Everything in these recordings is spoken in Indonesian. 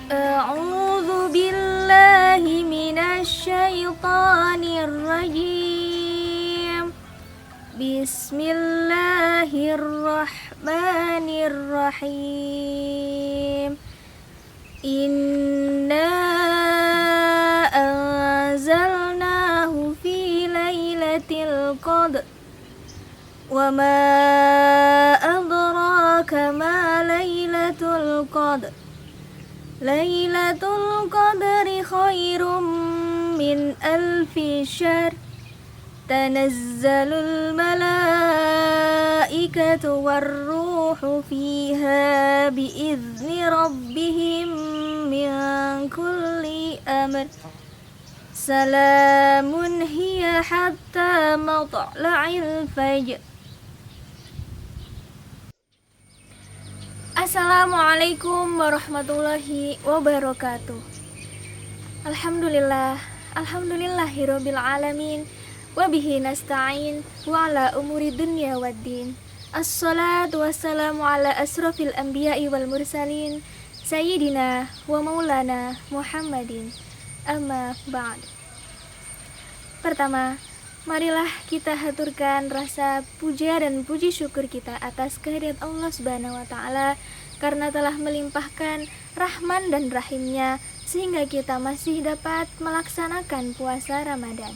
أعوذ بالله من الشيطان الرجيم. بسم الله الرحمن الرحيم. إنا أنزلناه في ليلة القدر وما أدراك ما ليلة القدر. ليلة القدر خير من 1000 شهر. تنزل الملائكة والروح فيها بإذن ربهم من كل أمر. سلام هي حتى مطلع الفجر. Assalamualaikum warahmatullahi wabarakatuh. Alhamdulillahirabbil alamin wa bihi nasta'in wa ala umuri dunya waddin. Assalatu wassalamu ala asrofil anbiya'i wal mursalin sayyidina wa maulana Muhammadin. Amma ba'd. Pertama, marilah kita haturkan rasa puja dan puji syukur kita atas kehadirat Allah Subhanahu wa taala karena telah melimpahkan rahman dan rahimnya sehingga kita masih dapat melaksanakan puasa Ramadan.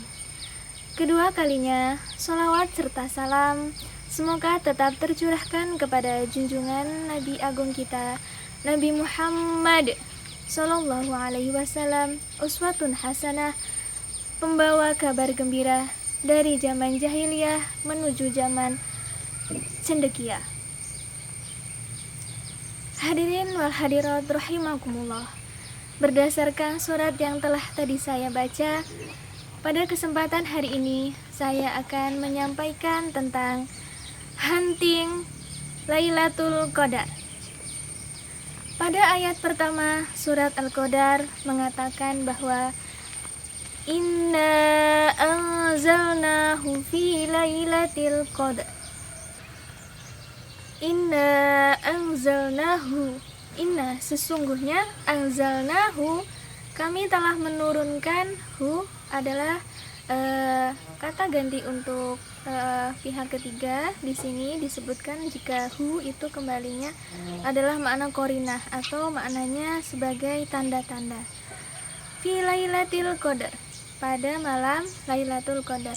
Kedua kalinya, sholawat serta salam semoga tetap tercurahkan kepada junjungan Nabi Agung kita, Nabi Muhammad Sallallahu Alaihi Wasallam, uswatun hasanah, pembawa kabar gembira dari zaman jahiliyah menuju zaman cendekia. Hadirin wal hadirat rahimakumullah. Berdasarkan surat yang telah tadi saya baca, pada kesempatan hari ini saya akan menyampaikan tentang hunting Lailatul Qadar. Pada ayat pertama surat Al-Qadar mengatakan bahwa Inna anzalnahu fi lailatul qadar. Inna anzalnahu. Inna sesungguhnya anzalnahu kami telah menurunkan. Hu adalah kata ganti untuk pihak ketiga. Di sini disebutkan jika hu itu kembalinya adalah makna qarinah atau maknanya sebagai tanda-tanda. Fi lailatul qadar, pada malam Lailatul Qadar.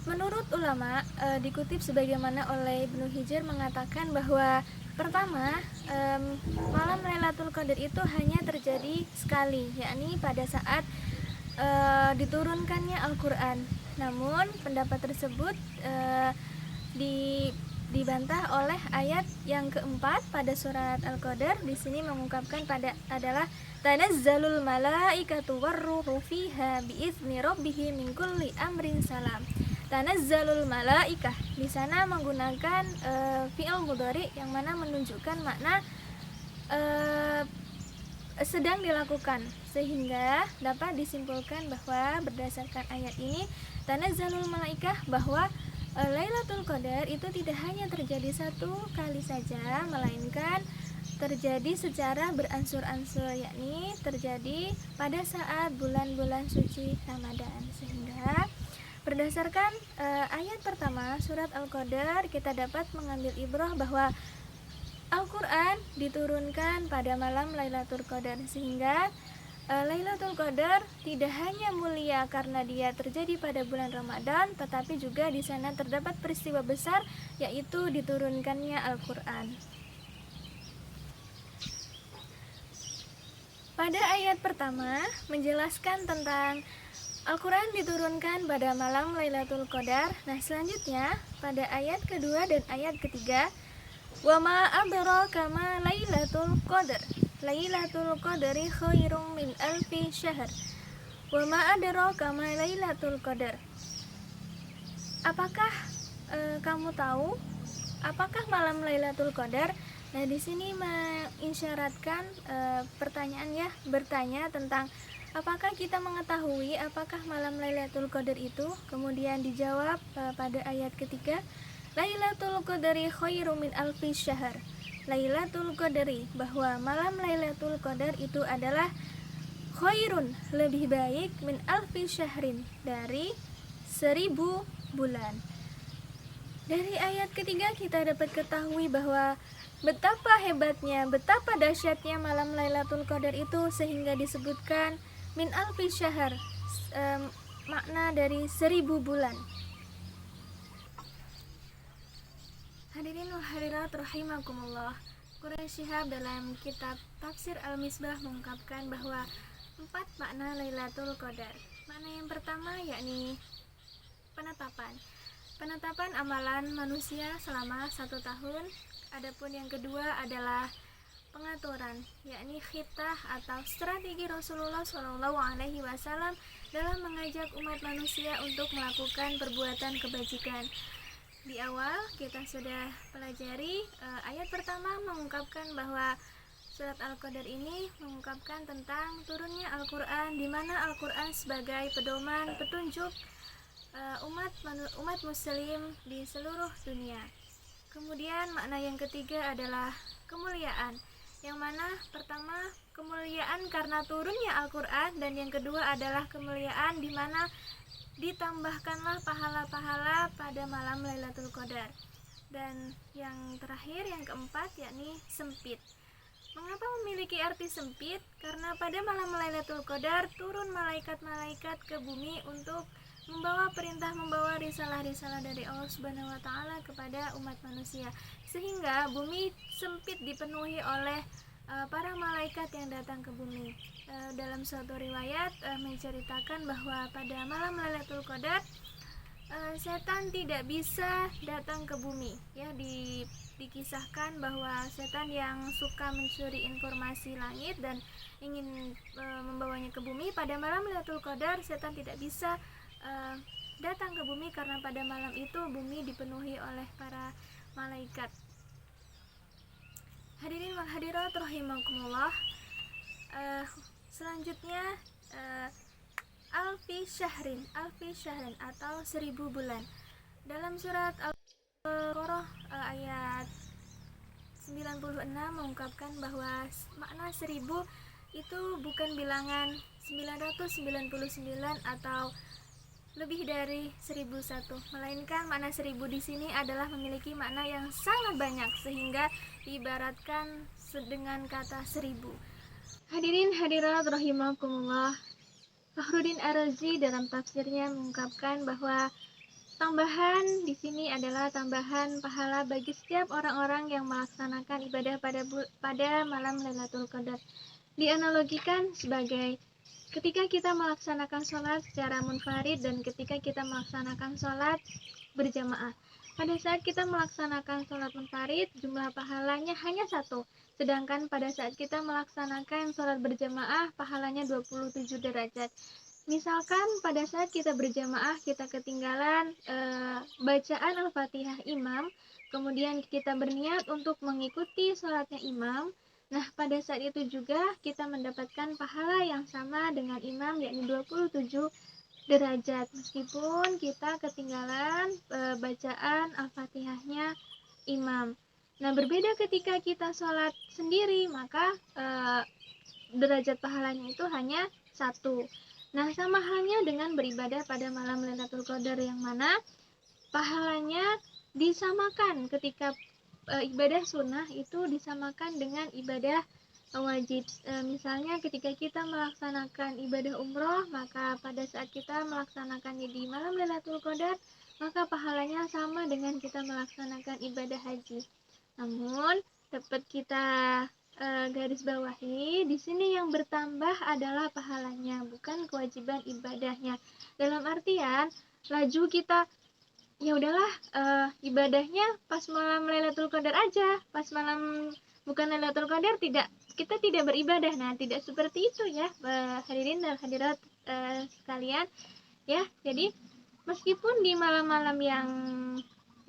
Menurut ulama, dikutip sebagaimana oleh Ibnu Hijr mengatakan bahwa pertama, malam Lailatul Qadar itu hanya terjadi sekali, yakni pada saat diturunkannya Al-Quran. Namun pendapat tersebut dibantah oleh ayat yang keempat pada surat Al-Qadar. Di sini mengungkapkan pada adalah tanazzalul malaikatu warruhu fiha biizni rabbihim min kulli amrin salam. Tanazzalul malaikah di sana menggunakan fi'il mudhari yang mana menunjukkan makna sedang dilakukan, sehingga dapat disimpulkan bahwa berdasarkan ayat ini tanazzalul malaikah bahwa Lailatul Qadar itu tidak hanya terjadi satu kali saja, melainkan terjadi secara beransur-ansur, yakni terjadi pada saat bulan-bulan suci Ramadan. Sehingga berdasarkan ayat pertama surat Al-Qadar kita dapat mengambil ibrah bahwa Al-Quran diturunkan pada malam Lailatul Qadar, sehingga Lailatul Qadar tidak hanya mulia karena dia terjadi pada bulan Ramadan, tetapi juga di sana terdapat peristiwa besar, yaitu diturunkannya Al-Quran. Pada ayat pertama menjelaskan tentang Al-Quran diturunkan pada malam Lailatul Qadar. Nah, selanjutnya pada ayat kedua dan ayat ketiga, wa ma adraka ma Lailatul Qadar. Lailatul Qadari khairum min 1000 syahr. Wa ma adraka ma Lailatul Qadar. Apakah kamu tahu apakah malam Lailatul Qadar? Nah, di sini mengisyaratkan pertanyaan, ya, bertanya tentang apakah kita mengetahui apakah malam Lailatul Qadar itu? Kemudian dijawab pada ayat ketiga, Lailatul Qadari khairum min 1000 syahr. Lailatul Qadri, bahwa malam Lailatul Qadar itu adalah khairun, lebih baik, min alfi syahrin, dari 1000 bulan. Dari ayat ketiga kita dapat ketahui bahwa betapa hebatnya, betapa dahsyatnya malam Lailatul Qadar itu sehingga disebutkan min alfi syahr, makna dari 1000 bulan. Hadirin wal hadirat rahimakumullah, Quraisy Shihab dalam kitab Tafsir Al-Misbah mengungkapkan bahwa 4 makna Lailatul Qadar. Makna yang pertama yakni penetapan amalan manusia selama 1 tahun. Adapun yang kedua adalah pengaturan, yakni khitah atau strategi Rasulullah SAW dalam mengajak umat manusia untuk melakukan perbuatan kebajikan. Di awal kita sudah pelajari ayat pertama mengungkapkan bahwa surat Al-Qadar ini mengungkapkan tentang turunnya Al-Quran, di mana Al-Quran sebagai pedoman petunjuk umat muslim di seluruh dunia. Kemudian makna yang ketiga adalah kemuliaan, yang mana pertama kemuliaan karena turunnya Al-Quran, dan yang kedua adalah kemuliaan di mana ditambahkanlah pahala-pahala pada malam Lailatul Qadar. Dan yang terakhir, yang keempat, yakni sempit. Mengapa memiliki arti sempit? Karena pada malam Lailatul Qadar turun malaikat-malaikat ke bumi untuk membawa perintah, membawa risalah-risalah dari Allah Subhanahu wa taala kepada umat manusia, sehingga bumi sempit dipenuhi oleh para malaikat yang datang ke bumi. Dalam suatu riwayat menceritakan bahwa pada malam Lailatul Qadar setan tidak bisa datang ke bumi, ya. Dikisahkan bahwa setan yang suka mencuri informasi langit dan ingin membawanya ke bumi, pada malam Lailatul Qadar setan tidak bisa datang ke bumi karena pada malam itu bumi dipenuhi oleh para malaikat. Hadirin wal hadirat rahimakumullah, selanjutnya alfi syahrin atau 1000 bulan. Dalam surat Al-Baqarah ayat 96 mengungkapkan bahwa makna 1000 itu bukan bilangan 999 atau lebih dari 1001, melainkan makna 1000 di sini adalah memiliki makna yang sangat banyak sehingga diibaratkan dengan kata 1000. Hadirin hadirat rahimakumullah, Fakhruddin Ar-Razi dalam tafsirnya mengungkapkan bahwa tambahan di sini adalah tambahan pahala bagi setiap orang-orang yang melaksanakan ibadah pada malam Lailatul Qadar. Dianalogikan sebagai ketika kita melaksanakan sholat secara munfarid dan ketika kita melaksanakan sholat berjamaah. Pada saat kita melaksanakan sholat munfarid, jumlah pahalanya hanya 1. Sedangkan pada saat kita melaksanakan sholat berjamaah, pahalanya 27 derajat. Misalkan pada saat kita berjamaah, kita ketinggalan bacaan Al-Fatihah imam, kemudian kita berniat untuk mengikuti sholatnya imam. Nah, pada saat itu juga kita mendapatkan pahala yang sama dengan imam, yakni 27 derajat, meskipun kita ketinggalan bacaan Al-Fatihahnya imam. Nah, berbeda ketika kita sholat sendiri, maka derajat pahalanya itu hanya 1. Nah, sama halnya dengan beribadah pada malam Lailatul Qadar, yang mana pahalanya disamakan ketika ibadah sunnah itu disamakan dengan ibadah wajib. Misalnya ketika kita melaksanakan ibadah umroh, maka pada saat kita melaksanakannya di malam Lailatul Qadar, maka pahalanya sama dengan kita melaksanakan ibadah haji. Namun dapat kita garis bawahi, di sini yang bertambah adalah pahalanya, bukan kewajiban ibadahnya. Dalam artian, laju kita ya udahlah ibadahnya pas malam Lailatul Qadar aja, pas malam bukan Lailatul Qadar kita tidak beribadah. Nah, tidak seperti itu ya, hadirin dan hadirat sekalian ya. Jadi meskipun di malam-malam yang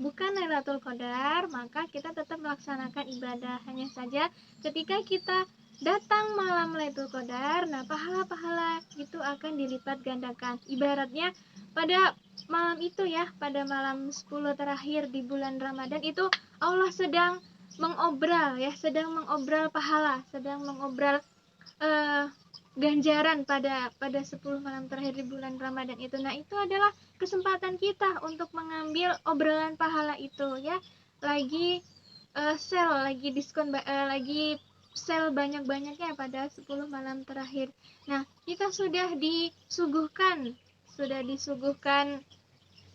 bukan Lailatul Qadar, maka kita tetap melaksanakan ibadah. Hanya saja ketika kita datang malam Lailatul Qadar, nah pahala-pahala itu akan dilipat gandakan. Ibaratnya pada malam itu ya, pada malam 10 terakhir di bulan Ramadan itu Allah sedang mengobral ya, sedang mengobral pahala, sedang mengobral ganjaran pada 10 malam terakhir di bulan Ramadan itu. Nah, itu adalah kesempatan kita untuk mengambil obrolan pahala itu ya. Lagi lagi diskon, lagi sale banyak-banyaknya pada 10 malam terakhir. Nah, kita sudah disuguhkan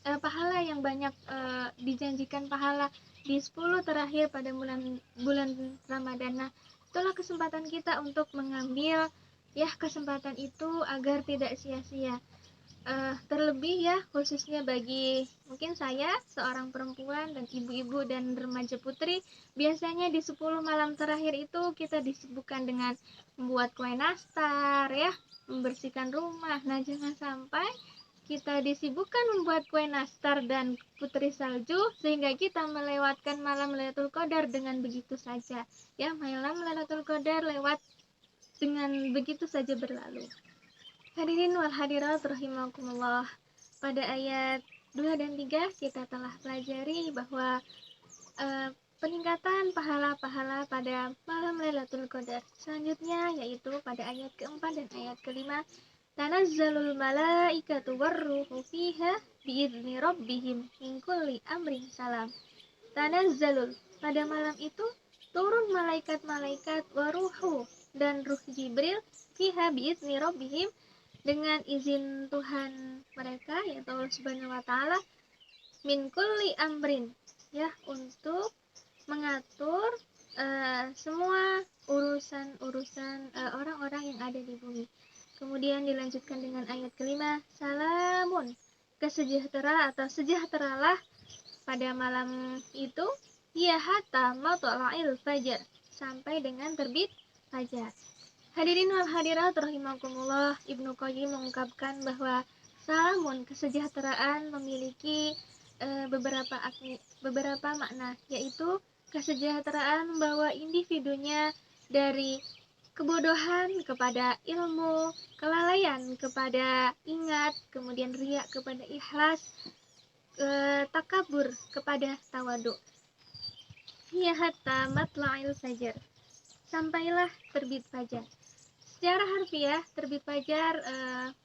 pahala yang banyak, dijanjikan pahala di 10 terakhir pada bulan Ramadan. Nah, itulah kesempatan kita untuk mengambil ya kesempatan itu agar tidak sia-sia. Terlebih ya khususnya bagi mungkin saya seorang perempuan dan ibu-ibu dan remaja putri, biasanya di 10 malam terakhir itu kita disibukkan dengan membuat kue nastar ya, membersihkan rumah. Nah, jangan sampai kita disibukkan membuat kue nastar dan putri salju sehingga kita melewatkan malam Lailatul Qadar dengan begitu saja. Ya, malam Lailatul Qadar lewat dengan begitu saja berlalu. Hadirin wal hadirat rahimakumullah. Pada ayat 2 dan 3 kita telah pelajari bahwa peningkatan pahala-pahala pada malam Lailatul Qadar. Selanjutnya yaitu pada ayat keempat dan ayat kelima, tanazzalul malaikatu warruhu fiha biizni rabbihim min kulli amrin salam. Tanazzalul, pada malam itu turun malaikat-malaikat waruhu dan ruh Jibril fiha biizni rabbihim, dengan izin Tuhan mereka yaitu Allah Subhanahu wa taala, min kulli amrin ya, untuk mengatur semua urusan-urusan orang-orang yang ada di bumi. Kemudian dilanjutkan dengan ayat kelima, salamun, kesejahtera atau sejahteralah pada malam itu, ya hatta matla'il fajar, sampai dengan terbit fajar. Hadirin wal hadirat rahimakumullah, Ibnu Qayyim mengungkapkan bahwa salamun, kesejahteraan, memiliki beberapa makna, yaitu kesejahteraan membawa individunya dari kebodohan kepada ilmu, kelalaian kepada ingat, kemudian riya kepada ikhlas, takabur kepada tawadhu. Ya hatta matla'il fajar, sampailah terbit fajar. Secara harfiah, terbit fajar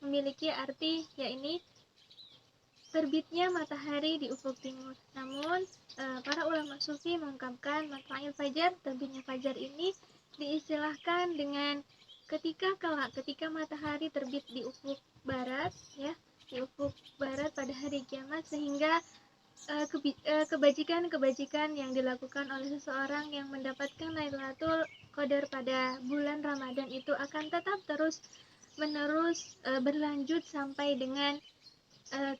memiliki arti yakni terbitnya matahari di ufuk timur. Namun para ulama sufi mengungkapkan matla'il fajar, terbitnya fajar ini diistilahkan dengan ketika matahari terbit di ufuk barat ya, di ufuk barat pada hari kiamat, sehingga kebajikan-kebajikan yang dilakukan oleh seseorang yang mendapatkan Lailatul Qadar pada bulan Ramadan itu akan tetap terus menerus berlanjut sampai dengan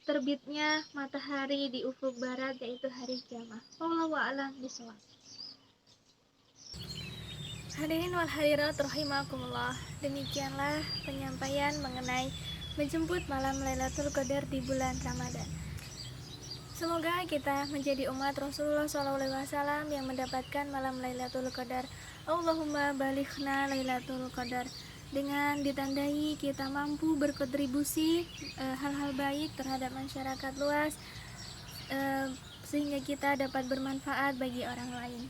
terbitnya matahari di ufuk barat, yaitu hari kiamat. Wallahu a'lam bishawab. Hadirin wal hadirat rahimakumullah, demikianlah penyampaian mengenai menjemput malam Lailatul Qadar di bulan Ramadan. Semoga kita menjadi umat Rasulullah SAW yang mendapatkan malam Lailatul Qadar. Allahumma balighna Lailatul Qadar, dengan ditandai kita mampu berkontribusi hal-hal baik terhadap masyarakat luas, sehingga kita dapat bermanfaat bagi orang lain.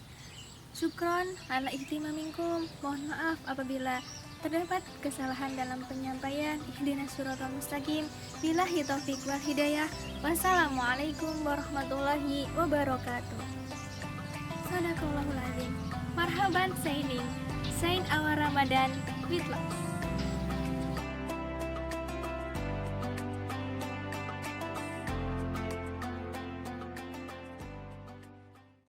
Syukron ala ihtimaminkum, mohon maaf apabila terdapat kesalahan dalam penyampaian. Ihdinas siratal mustaqim, billahi taufiq wal hidayah. Wassalamualaikum warahmatullahi wabarakatuh. Sadaqallahul azim. Marhaban saying our Ramadan with love.